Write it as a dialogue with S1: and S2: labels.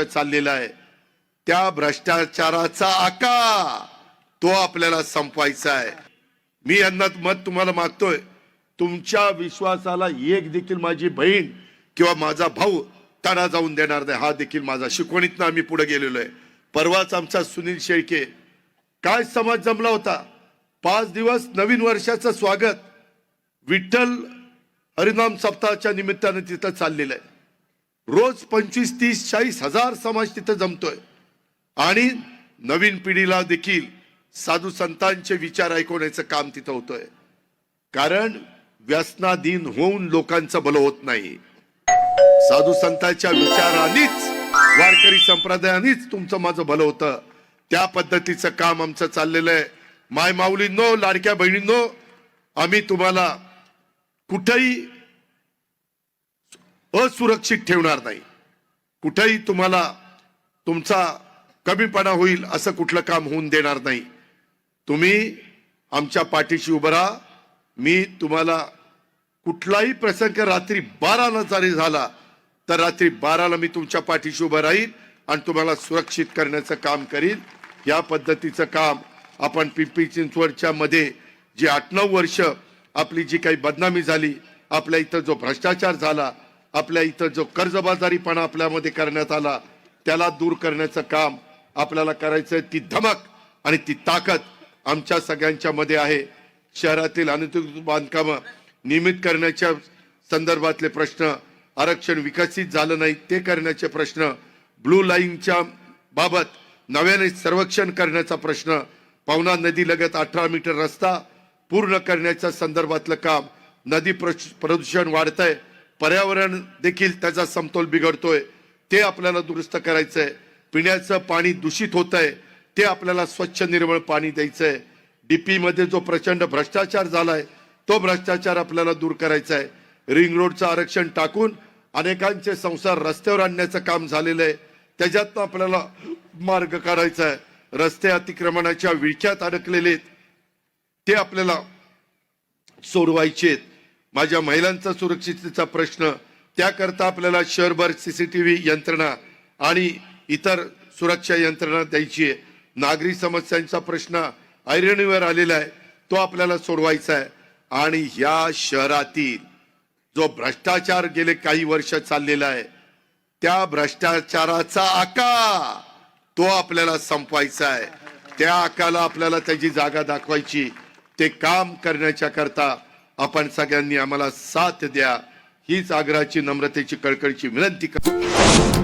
S1: चाललेला आहे त्या भ्रष्टाचाराचा आका तो आपल्याला संपवायचा आहे। मी यांना मत तुम्हाला मागतोय, तुमच्या विश्वासाला एक देखील माझी बहीण किंवा माझा भाऊ तडा जाऊन देणार नाही। हा देखील माझा शिकवणीतनं आम्ही पुढे गेलेलो आहे। परवाच आमचा सुनील शेळके काय समाज जमला होता, 5 दिवस नवीन वर्षाचं स्वागत विठ्ठल हरिनाम सप्ताहाच्या निमित्ताने तिथं चाललेलं आहे। रोज 25, 30, 40 हजार समाज तिथं जमतोय आणि नवीन पिढीला देखील साधू संतांचे विचार ऐकवण्याचं काम तिथं होतोय। कारण व्यसनाधीन होऊन लोकांचं भलं होत नाही, साधू संतांच्या विचारांनीच वारकरी संप्रदायानेच तुमचं माझं भलं होतं। त्या पद्धतीचं काम आमचं चाललेलं आहे। माय माऊलींनो, लाडक्या बहिणींनो, आम्ही तुम्हाला कुठेही असुरक्षित ठेवणार नाही, कुठेही तुम्हाला तुमचा कमीपणा होईल असं कुठलं काम होऊन देणार नाही। तुम्ही आमच्या पाठीशी उभं राहा। मी तुम्हाला कुठलाही प्रसंग रात्री 12ला जरी झाला तर रात्री 12ला मी तुमच्या पाठीशी उभं राहील आणि तुम्हाला सुरक्षित करण्याचं काम करील। या पद्धतीचं काम आपण पिंपरी चिंचवडच्या मध्ये जी 8-9 वर्ष आपली जी काही बदनामी झाली, आपल्या इथं जो भ्रष्टाचार झाला, आपल्या इथं जो कर्जबाजारीपणा आपल्यामध्ये करण्यात आला, त्याला दूर करण्याचं काम आपल्याला करायचं। ती धमक आणि ती ताकद आमच्या सगळ्यांच्या मध्ये आहे। शहरातील अनुदानित बांधकाम नियमित करण्याच्या संदर्भातले प्रश्न, आरक्षण विकसित झालं नाही ते करण्याचे प्रश्न, ब्लू लाईनच्या बाबत नव्याने सर्वेक्षण करण्याचा प्रश्न, पवना नदी लगत 18 मीटर रस्ता पूर्ण करण्याच्या संदर्भातलं काम, नदी प्रदूषण वाढतंय, पर्यावरण देखील त्याचा समतोल बिघडतोय, ते आपल्याला दुरुस्त करायचंय। पिण्याचं पाणी दूषित होतंय, ते आपल्याला स्वच्छ निर्मळ पाणी द्यायचंय। डीपी मध्ये जो प्रचंड भ्रष्टाचार झालाय तो भ्रष्टाचार आपल्याला दूर करायचा आहे। रिंग रोडचं आरक्षण टाकून अनेकांचे संसार रस्त्यावर आणण्याचं काम झालेलं आहे, त्याच्यातनं आपल्याला मार्ग काढायचा आहे। रस्ते अतिक्रमणाच्या विळख्यात अडकलेले ते आपल्याला सोडवायचे। माझ्या महिलांचा सुरक्षिततेचा प्रश्न, त्याकरता आपल्याला शहरभर सीसीटीव्ही यंत्रणा आणि इतर सुरक्षा यंत्रणा द्यायची आहे। नागरी समस्यांचा प्रश्न ऐरणीवर आलेला आहे, तो आपल्याला सोडवायचा आहे। आणि या शहरातील जो भ्रष्टाचार गेले काही वर्ष चाललेला आहे त्या भ्रष्टाचाराचा आका तो आपल्याला संपवायचा आहे। त्या आकाला आपल्याला त्याची जागा दाखवायची, ते काम करण्याच्या करता आपण सगळ्यांनी आम्हाला साथ द्या, हीच आग्रहाची नम्रतेची कळकळीची विनंती करतो।